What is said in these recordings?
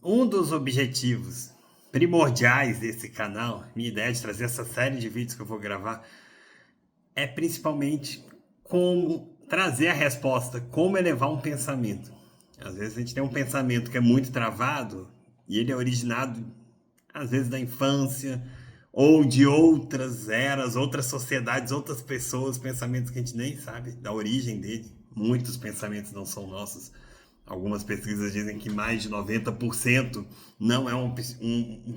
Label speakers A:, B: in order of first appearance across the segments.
A: Um dos objetivos primordiais desse canal, minha ideia de trazer essa série de vídeos que eu vou gravar, é principalmente como trazer a resposta, como elevar um pensamento. Às vezes a gente tem um pensamento que é muito travado e ele é originado, às vezes, da infância ou de outras eras, outras sociedades, outras pessoas, pensamentos que a gente nem sabe da origem dele. Muitos pensamentos não são nossos. Algumas pesquisas dizem que mais de 90% não é um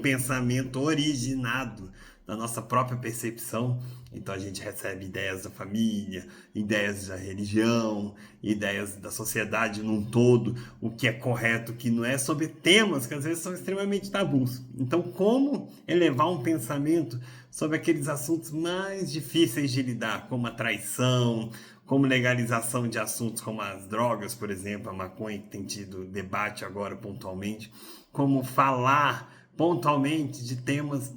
A: pensamento originado da nossa própria percepção. Então a gente recebe ideias da família, ideias da religião, ideias da sociedade num todo, o que é correto, o que não é, sobre temas que às vezes são extremamente tabus. Então, como elevar um pensamento sobre aqueles assuntos mais difíceis de lidar, como a traição, como legalização de assuntos como as drogas, por exemplo, a maconha, que tem tido debate agora pontualmente, como falar pontualmente de temas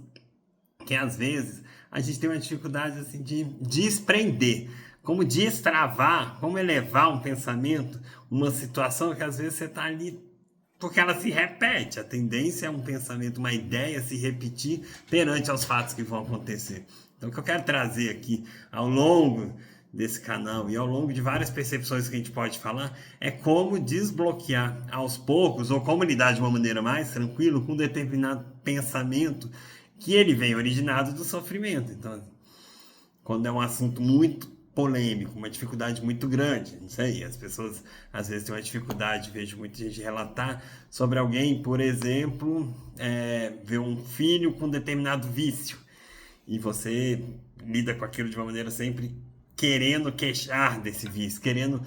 A: que às vezes a gente tem uma dificuldade assim de desprender, como destravar, como elevar um pensamento, uma situação que às vezes você está ali porque ela se repete. A tendência é um pensamento, uma ideia se repetir perante aos fatos que vão acontecer. Então, o que eu quero trazer aqui ao longo desse canal e ao longo de várias percepções que a gente pode falar é como desbloquear aos poucos, ou como lidar de uma maneira mais tranquila com um determinado pensamento que ele vem originado do sofrimento. Então, quando é um assunto muito polêmico, uma dificuldade muito grande, não sei, as pessoas às vezes têm uma dificuldade, vejo muita gente relatar sobre alguém, por exemplo, ver um filho com determinado vício, e você lida com aquilo de uma maneira sempre querendo queixar desse vício, querendo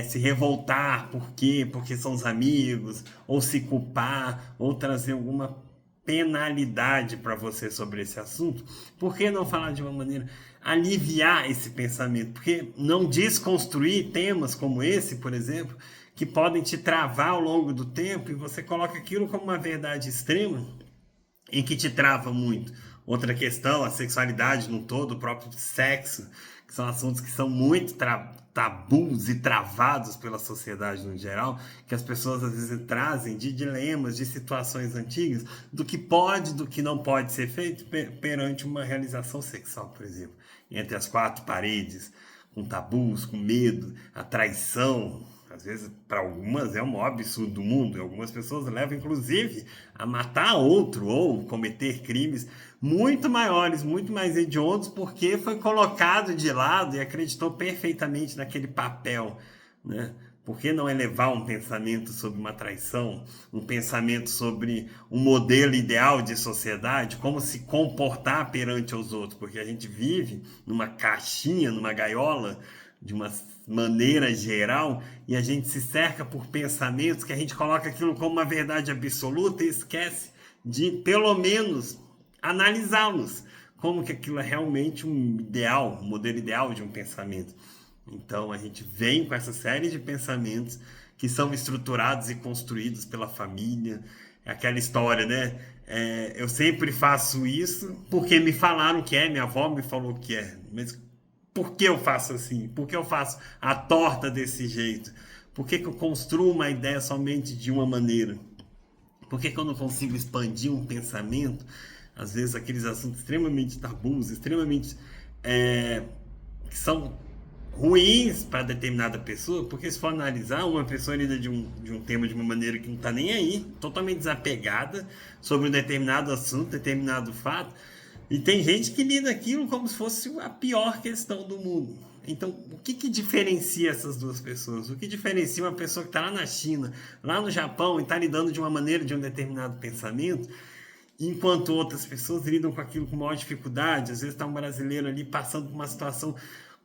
A: se revoltar, por quê? Porque são os amigos, ou se culpar, ou trazer alguma penalidade para você sobre esse assunto. Por que não falar de uma maneira aliviar esse pensamento? Porque não desconstruir temas como esse, por exemplo, que podem te travar ao longo do tempo, e você coloca aquilo como uma verdade extrema em que te trava muito. Outra questão, a sexualidade no todo, o próprio sexo, que são assuntos que são muito tabus e travados pela sociedade no geral, que as pessoas às vezes trazem de dilemas, de situações antigas, do que pode, do que não pode ser feito perante uma realização sexual, por exemplo. Entre as quatro paredes, com tabus, com medo, a traição. Às vezes, para algumas, é o maior absurdo do mundo. E algumas pessoas levam, inclusive, a matar outro ou cometer crimes muito maiores, muito mais hediondos, porque foi colocado de lado e acreditou perfeitamente naquele papel, né? Por que não elevar um pensamento sobre uma traição, um pensamento sobre um modelo ideal de sociedade, como se comportar perante os outros? Porque a gente vive numa caixinha, numa gaiola, de uma maneira geral, e a gente se cerca por pensamentos que a gente coloca aquilo como uma verdade absoluta e esquece de, pelo menos, analisá-los, como que aquilo é realmente um ideal, um modelo ideal de um pensamento. Então a gente vem com essa série de pensamentos que são estruturados e construídos pela família. É aquela história, né? Eu sempre faço isso porque me falaram que é, minha avó me falou que é. Mas por que eu faço assim? Por que eu faço a torta desse jeito? Por que eu construo uma ideia somente de uma maneira? Por que eu não consigo expandir um pensamento? Às vezes aqueles assuntos extremamente tabus, extremamente que são ruins para determinada pessoa, porque se for analisar, uma pessoa lida de um tema de uma maneira que não está nem aí, totalmente desapegada sobre um determinado assunto, determinado fato, e tem gente que lida aquilo como se fosse a pior questão do mundo. Então, o que diferencia essas duas pessoas? O que diferencia uma pessoa que está lá na China, lá no Japão, e está lidando de uma maneira, de um determinado pensamento, enquanto outras pessoas lidam com aquilo com maior dificuldade? Às vezes está um brasileiro ali passando por uma situação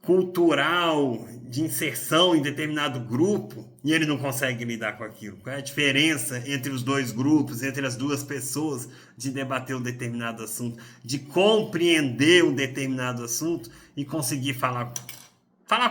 A: cultural de inserção em determinado grupo e ele não consegue lidar com aquilo. Qual é a diferença entre os dois grupos, entre as duas pessoas, de debater um determinado assunto, de compreender um determinado assunto e conseguir falar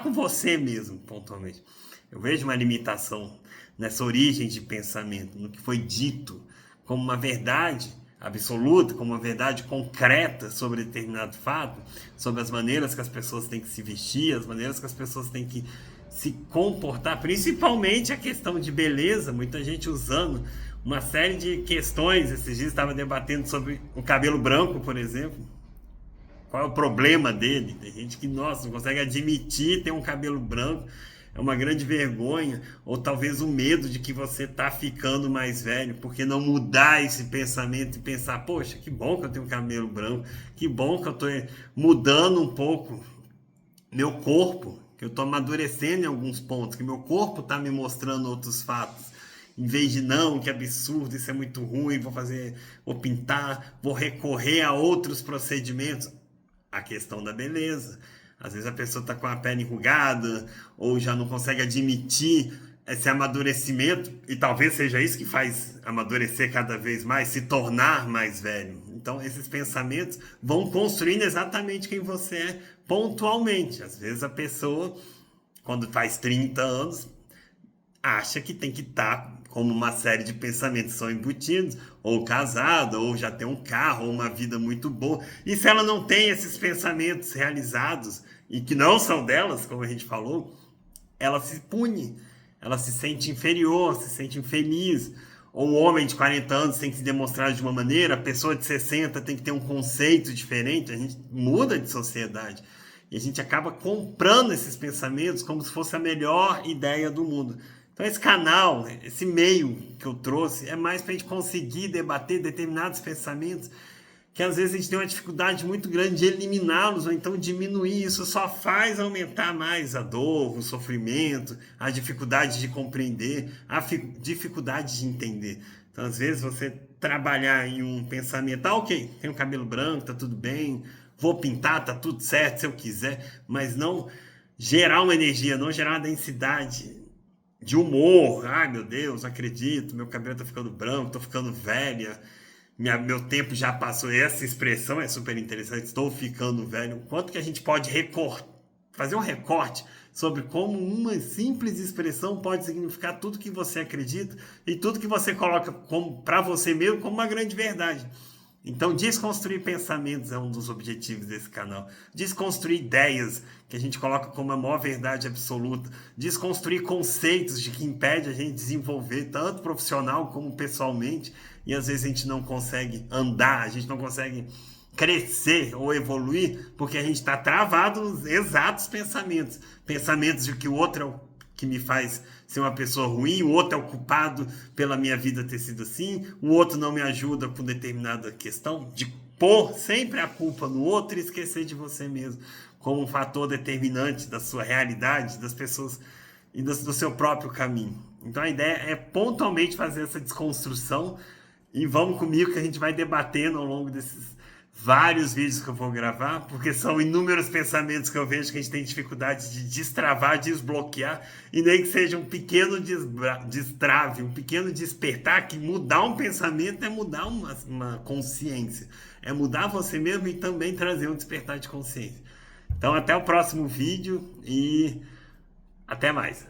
A: com você mesmo, pontualmente? Eu vejo uma limitação nessa origem de pensamento, no que foi dito como uma verdade absoluta, como uma verdade concreta sobre determinado fato, sobre as maneiras que as pessoas têm que se vestir, as maneiras que as pessoas têm que se comportar, principalmente a questão de beleza, muita gente usando uma série de questões. Esses dias estava debatendo sobre o cabelo branco, por exemplo. Qual é o problema dele? Tem gente que, nossa, não consegue admitir ter um cabelo branco, é uma grande vergonha, ou talvez o medo de que você tá ficando mais velho, porque não mudar esse pensamento e pensar, poxa, que bom que eu tenho cabelo branco, que bom que eu tô mudando um pouco meu corpo, que eu tô amadurecendo em alguns pontos, que meu corpo tá me mostrando outros fatos. Em vez de não, que absurdo, isso é muito ruim, vou pintar, vou recorrer a outros procedimentos. A questão da beleza. Às vezes a pessoa está com a pele enrugada ou já não consegue admitir esse amadurecimento, e talvez seja isso que faz amadurecer cada vez mais, se tornar mais velho. Então esses pensamentos vão construindo exatamente quem você é pontualmente. Às vezes a pessoa, quando faz 30 anos, acha que tem que estar como uma série de pensamentos são embutidos, ou casada, ou já tem um carro, ou uma vida muito boa. E se ela não tem esses pensamentos realizados, e que não são delas, como a gente falou, ela se pune, ela se sente inferior, se sente infeliz. Ou um homem de 40 anos tem que se demonstrar de uma maneira, a pessoa de 60 tem que ter um conceito diferente, a gente muda de sociedade. E a gente acaba comprando esses pensamentos como se fosse a melhor ideia do mundo. Então esse canal, esse meio que eu trouxe, é mais para a gente conseguir debater determinados pensamentos que às vezes a gente tem uma dificuldade muito grande de eliminá-los ou então diminuir. Isso só faz aumentar mais a dor, o sofrimento, a dificuldade de compreender, a dificuldade de entender. Então às vezes você trabalhar em um pensamento, ok, tenho cabelo branco, tá tudo bem, vou pintar, tá tudo certo se eu quiser, mas não gerar uma energia, não gerar uma densidade de humor. Ai meu Deus, não acredito, meu cabelo tá ficando branco, tô ficando velha, meu tempo já passou. Essa expressão é super interessante, estou ficando velho. O quanto que a gente pode fazer um recorte sobre como uma simples expressão pode significar tudo que você acredita e tudo que você coloca para você mesmo como uma grande verdade. Então, desconstruir pensamentos é um dos objetivos desse canal. Desconstruir ideias que a gente coloca como a maior verdade absoluta. Desconstruir conceitos de que impede a gente desenvolver, tanto profissional como pessoalmente. E às vezes a gente não consegue andar, a gente não consegue crescer ou evoluir porque a gente está travado nos exatos pensamentos. Pensamentos de que o outro é o que me faz ser uma pessoa ruim, o outro é o culpado pela minha vida ter sido assim, o outro não me ajuda com determinada questão, de pôr sempre a culpa no outro e esquecer de você mesmo como um fator determinante da sua realidade, das pessoas e do seu próprio caminho. Então a ideia é pontualmente fazer essa desconstrução, e vamos comigo que a gente vai debatendo ao longo desses vários vídeos que eu vou gravar, porque são inúmeros pensamentos que eu vejo que a gente tem dificuldade de destravar, desbloquear, e nem que seja um pequeno destrave, um pequeno despertar, que mudar um pensamento é mudar uma consciência, é mudar você mesmo e também trazer um despertar de consciência. Então até o próximo vídeo e até mais.